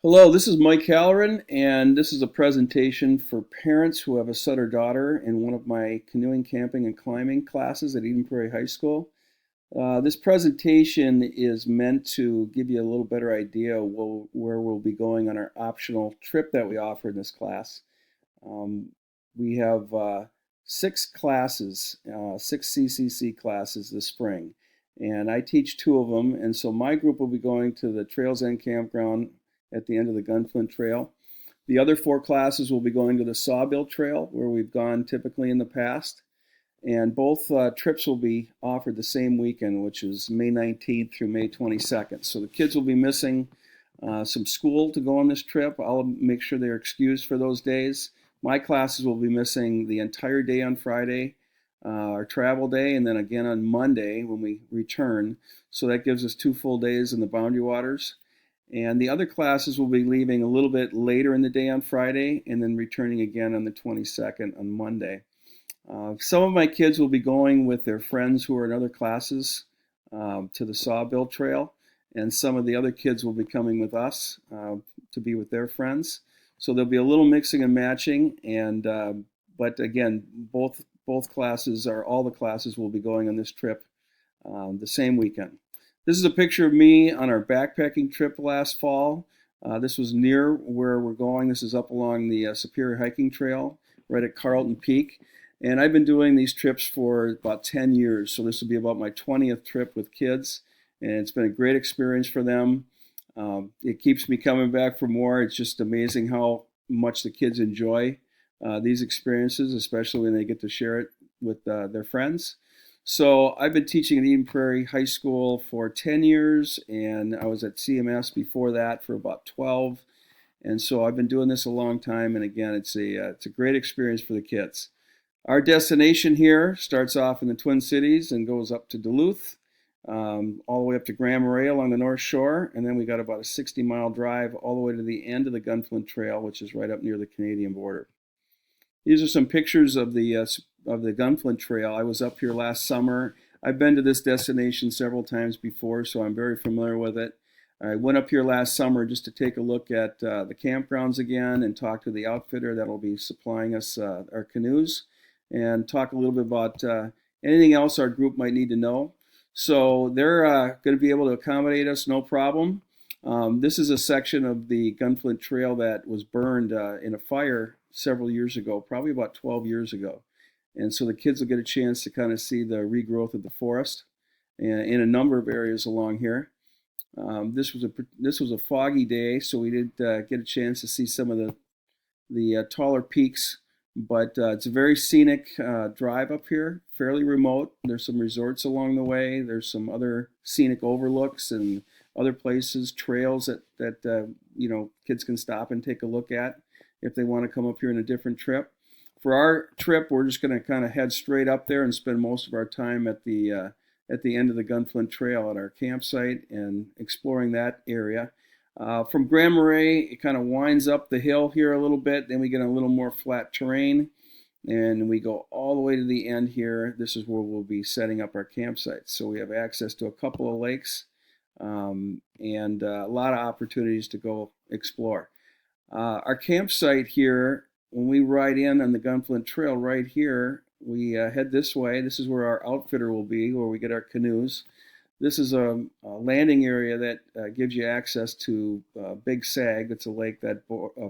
Hello, this is Mike Halloran, and this is a presentation for parents who have a son or daughter in one of my canoeing, camping, and climbing classes at Eden Prairie High School. This presentation is meant to give you a little better idea of where we'll be going on our optional trip that we offer in this class. Um, we have six classes, six CCC classes this spring, and I teach two of them. And so my group will be going to the Trails End Campground at the end of the Gunflint Trail. The other four classes will be going to the Sawbill Trail, where we've gone typically in the past. And both trips will be offered the same weekend, which is May 19th through May 22nd. So the kids will be missing some school to go on this trip. I'll make sure they're excused for those days. My classes will be missing the entire day on Friday, our travel day, and then again on Monday when we return. So that gives us 2 full days in the Boundary Waters. And the other classes will be leaving a little bit later in the day on Friday and then returning again on the 22nd on Monday. Some of my kids will be going with their friends who are in other classes to the Sawbill Trail, and some of the other kids will be coming with us to be with their friends. So there'll be a little mixing and matching, and but again, both classes or all the classes will be going on this trip the same weekend. This is a picture of me on our backpacking trip last fall. This was near where we're going. This is up along the Superior Hiking Trail, right at Carlton Peak. And I've been doing these trips for about 10 years. So this will be about my 20th trip with kids. And it's been a great experience for them. It keeps me coming back for more. It's just amazing how much the kids enjoy these experiences, especially when they get to share it with their friends. So I've been teaching at Eden Prairie High School for 10 years, and I was at CMS before that for about 12. And so I've been doing this a long time, and again, it's a great experience for the kids. Our destination here starts off in the Twin Cities and goes up to Duluth, all the way up to Grand Marais along the North Shore, and then we got about a 60-mile drive all the way to the end of the Gunflint Trail, which is right up near the Canadian border. These are some pictures of the Gunflint Trail. I was up here last summer. I've been to this destination several times before, so I'm very familiar with it. I went up here last summer just to take a look at the campgrounds again and talk to the outfitter that'll be supplying us our canoes and talk a little bit about anything else our group might need to know. So they're going to be able to accommodate us, no problem. This is a section of the Gunflint Trail that was burned in a fire several years ago, probably about 12 years ago. And so the kids will get a chance to kind of see the regrowth of the forest in a number of areas along here. This was a foggy day, so we did get a chance to see some of the taller peaks. But it's a very scenic drive up here, fairly remote. There's some resorts along the way. There's some other scenic overlooks and other places, trails that kids can stop and take a look at if they want to come up here on a different trip. For our trip, we're just going to kind of head straight up there and spend most of our time at the end of the Gunflint Trail at our campsite and exploring that area. From Grand Marais, it kind of winds up the hill here a little bit. Then we get a little more flat terrain, and we go all the way to the end here. This is where we'll be setting up our campsites. So we have access to a couple of lakes and a lot of opportunities to go explore. Our campsite here, when we ride in on the Gunflint Trail right here, we head this way. This is where our outfitter will be, where we get our canoes. This is a landing area that gives you access to Big Sag. It's a lake that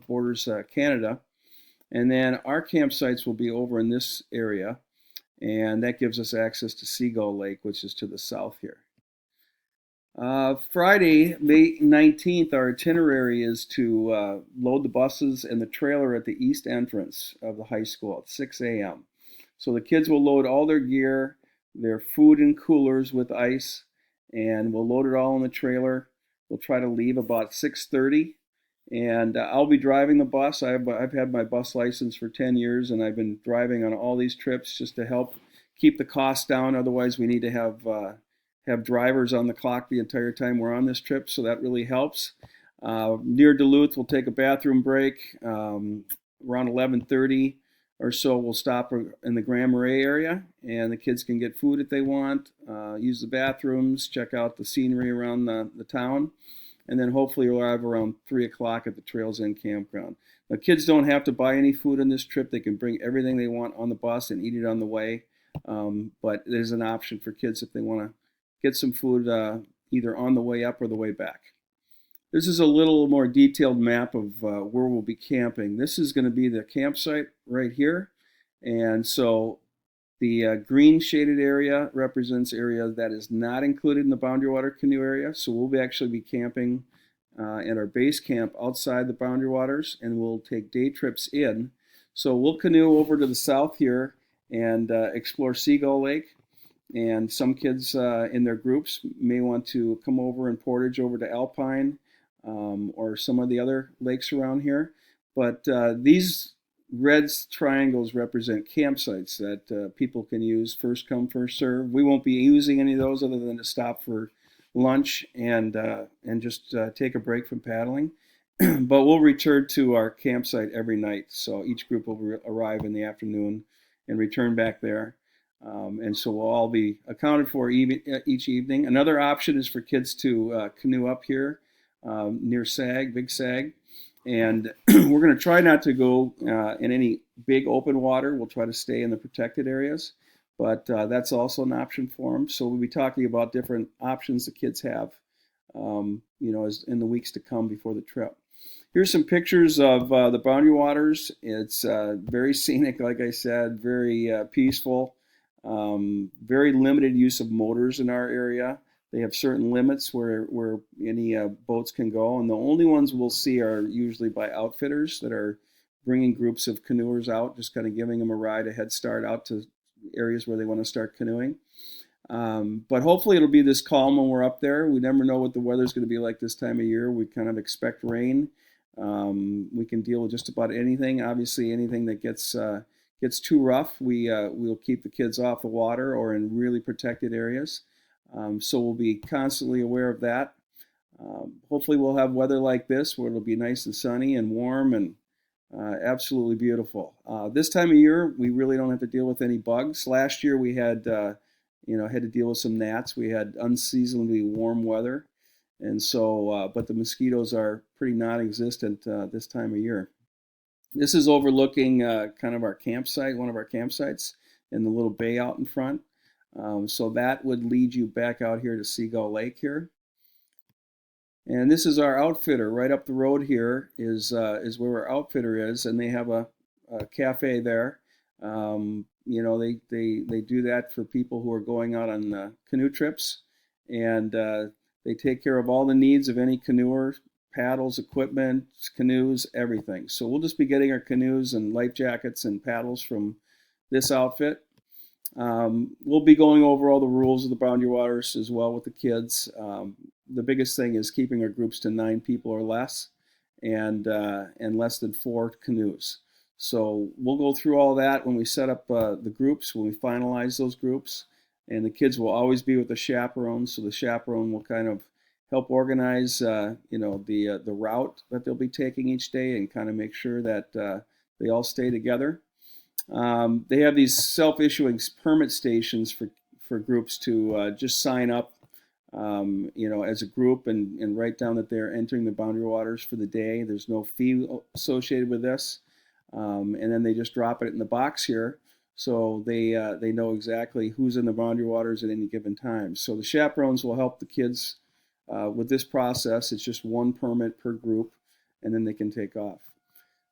borders Canada. And then our campsites will be over in this area, and that gives us access to Seagull Lake, which is to the south here. Friday, May 19th, our itinerary is to load the buses and the trailer at the east entrance of the high school at 6 a.m. So the kids will load all their gear, their food in coolers with ice, and we'll load it all in the trailer. We'll try to leave about 6:30, and I'll be driving the bus. I've had my bus license for 10 years, and I've been driving on all these trips just to help keep the costs down. Otherwise, we need to have drivers on the clock the entire time we're on this trip, so that really helps. Near Duluth, we'll take a bathroom break around 11:30 or so. We'll stop in the Grand Marais area, and the kids can get food if they want, use the bathrooms, check out the scenery around the town. and then hopefully arrive around 3 o'clock at the Trails End campground. Now, kids don't have to buy any food on this trip. They can bring everything they want on the bus and eat it on the way. But there's an option for kids if they want to get some food either on the way up or the way back. This is a little more detailed map of where we'll be camping. This is going to be the campsite right here. And so the green shaded area represents area that is not included in the Boundary Water canoe area. So we'll actually be camping at our base camp outside the Boundary Waters, and we'll take day trips in. So we'll canoe over to the south here and explore Seagull Lake. And some kids in their groups may want to come over and portage over to Alpine or some of the other lakes around here. But these red triangles represent campsites that people can use, first come, first serve. We won't be using any of those other than to stop for lunch and just take a break from paddling. But we'll return to our campsite every night. So each group will arrive in the afternoon and return back there. And so we'll all be accounted for each evening. Another option is for kids to canoe up here near Sag, Big Sag. And we're going to try not to go in any big open water. We'll try to stay in the protected areas. But that's also an option for them. So we'll be talking about different options the kids have, as in the weeks to come before the trip. Here's some pictures of the Boundary Waters. It's very scenic, like I said, very peaceful. Very limited use of motors in our area. They have certain limits where any boats can go, and the only ones we'll see are usually by outfitters that are bringing groups of canoers out, just kind of giving them a ride, a head start out to areas where they want to start canoeing. But hopefully it'll be this calm when we're up there. We never know what the weather's going to be like this time of year. We kind of expect rain. We can deal with just about anything. Obviously, anything that gets too rough, we'll keep the kids off the water or in really protected areas. So we'll be constantly aware of that. Hopefully we'll have weather like this where it'll be nice and sunny and warm and absolutely beautiful. This time of year, we really don't have to deal with any bugs. Last year we had to deal with some gnats. We had unseasonably warm weather. And so, but the mosquitoes are pretty non-existent this time of year. This is overlooking kind of our campsite, one of our campsites, in the little bay out in front. So that would lead you back out here to Seagull Lake here. And this is our outfitter. Right up the road here is where our outfitter is, and they have a cafe there. They do that for people who are going out on canoe trips, and they take care of all the needs of any canoer. Paddles, equipment, canoes, everything. So we'll just be getting our canoes and life jackets and paddles from this outfit. We'll be going over all the rules of the Boundary Waters as well with the kids. The biggest thing is keeping our groups to 9 people or less, and less than 4 canoes. So we'll go through all that when we set up the groups, when we finalize those groups, and the kids will always be with the chaperone. So the chaperone will kind of help organize, the route that they'll be taking each day and kind of make sure that they all stay together. They have these self-issuing permit stations for groups to just sign up, as a group and write down that they're entering the Boundary Waters for the day. There's no fee associated with this, and then they just drop it in the box here, so they know exactly who's in the Boundary Waters at any given time. So the chaperones will help the kids with this process. It's just 1 permit per group, and then they can take off.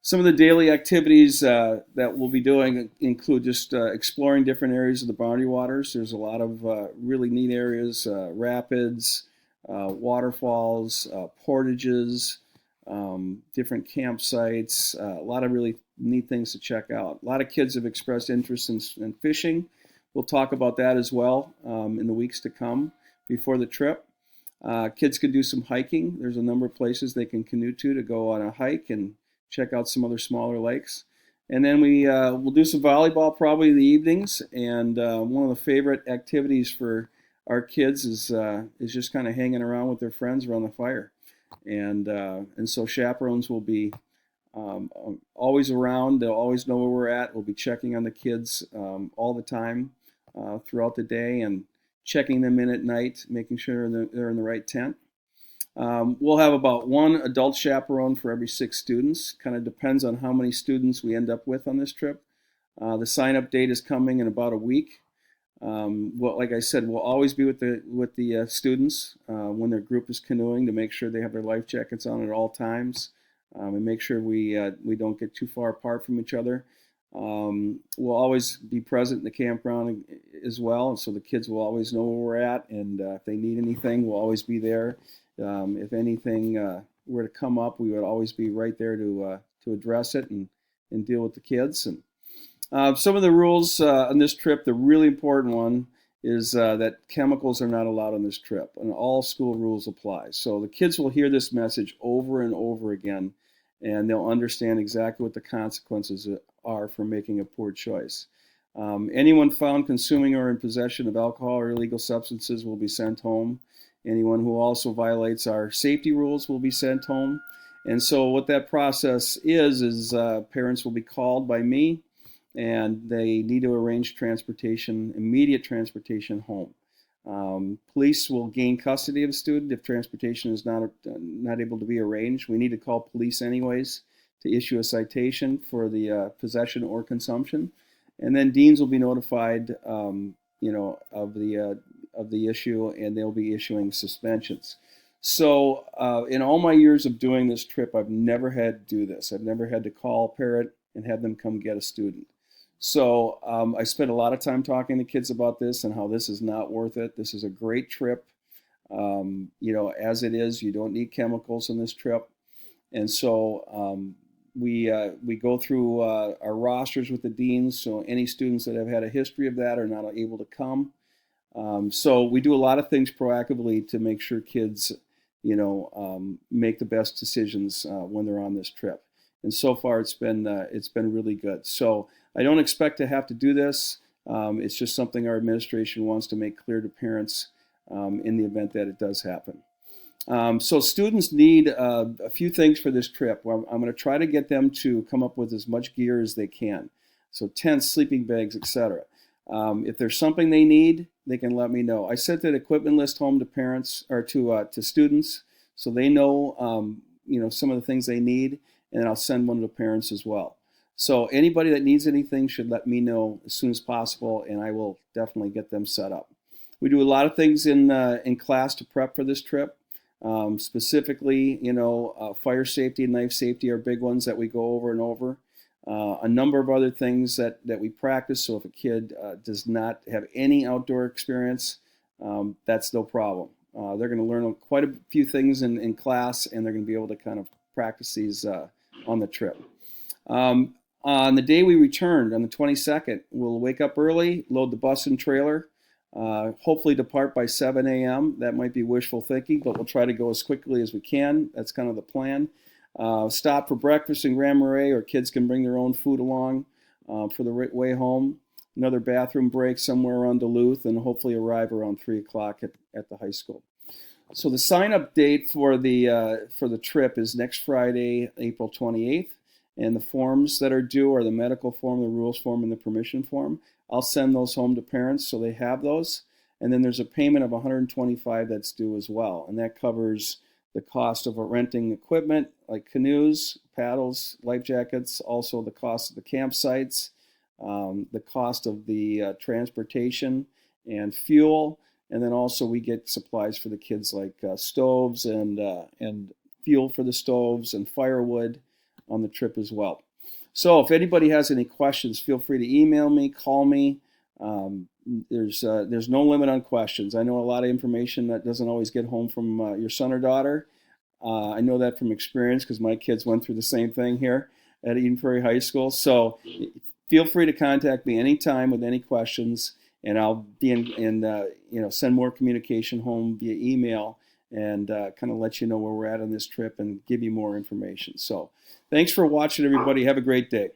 Some of the daily activities that we'll be doing include just exploring different areas of the Boundary Waters. There's a lot of really neat areas, rapids, waterfalls, portages, different campsites, a lot of really neat things to check out. A lot of kids have expressed interest in fishing. We'll talk about that as well in the weeks to come before the trip. Kids can do some hiking. There's a number of places they can canoe to go on a hike and check out some other smaller lakes. And then we'll do some volleyball probably in the evenings. And one of the favorite activities for our kids is just kind of hanging around with their friends around the fire. And so chaperones will be always around. They'll always know where we're at. We'll be checking on the kids all the time throughout the day and checking them in at night, making sure that they're in the right tent. We'll have about one adult chaperone for every 6 students. Kind of depends on how many students we end up with on this trip. The sign-up date is coming in about a week. Well, like I said, we'll always be with the students when their group is canoeing to make sure they have their life jackets on at all times, and make sure we don't get too far apart from each other. We'll always be present in the campground as well, and so the kids will always know where we're at, and if they need anything, we'll always be there. If anything were to come up, we would always be right there to address it and deal with the kids. And some of the rules on this trip, the really important one is that chemicals are not allowed on this trip, and all school rules apply. So the kids will hear this message over and over again, and they'll understand exactly what the consequences are for making a poor choice. Anyone found consuming or in possession of alcohol or illegal substances will be sent home. Anyone who also violates our safety rules will be sent home. And so what that process is parents will be called by me, and they need to arrange transportation, immediate transportation home. Police will gain custody of the student if transportation is not able to be arranged. We need to call police anyways to issue a citation for the possession or consumption, and then deans will be notified, of the issue, and they'll be issuing suspensions. So in all my years of doing this trip, I've never had to do this. I've never had to call a parent and have them come get a student. So I spent a lot of time talking to kids about this and how this is not worth it. This is a great trip. As it is, you don't need chemicals on this trip. And so we go through our rosters with the deans. So any students that have had a history of that are not able to come. So we do a lot of things proactively to make sure kids, make the best decisions when they're on this trip. And so far, it's been really good. So I don't expect to have to do this. It's just something our administration wants to make clear to parents in the event that it does happen. So students need a few things for this trip. Well, I'm going to try to get them to come up with as much gear as they can. So tents, sleeping bags, etc. If there's something they need, they can let me know. I sent that equipment list home to parents or to students, so they know some of the things they need, and I'll send one to parents as well. So anybody that needs anything should let me know as soon as possible, and I will definitely get them set up. We do a lot of things in class to prep for this trip. Specifically, fire safety and knife safety are big ones that we go over and over. A number of other things that we practice. So if a kid does not have any outdoor experience, that's no problem. They're going to learn quite a few things in class, and they're going to be able to kind of practice these on the trip. On the day we returned, on the 22nd, we'll wake up early, load the bus and trailer, hopefully depart by 7 a.m. That might be wishful thinking, but we'll try to go as quickly as we can. That's kind of the plan. Stop for breakfast in Grand Marais, or kids can bring their own food along for the way home. Another bathroom break somewhere around Duluth, and hopefully arrive around 3 o'clock at the high school. So the sign-up date for the trip is next Friday, April 28th. And the forms that are due are the medical form, the rules form, and the permission form. I'll send those home to parents so they have those. And then there's a payment of $125 that's due as well. And that covers the cost of renting equipment like canoes, paddles, life jackets, also the cost of the campsites, the cost of the transportation and fuel. And then also we get supplies for the kids like stoves and fuel for the stoves and firewood on the trip as well. So if anybody has any questions, feel free to email me, call me. There's no limit on questions. I know a lot of information that doesn't always get home from your son or daughter. I know that from experience because my kids went through the same thing here at Eden Prairie High School. So feel free to contact me anytime with any questions, and I'll be send more communication home via email and kind of let you know where we're at on this trip and give you more information. So thanks for watching, everybody. Have a great day.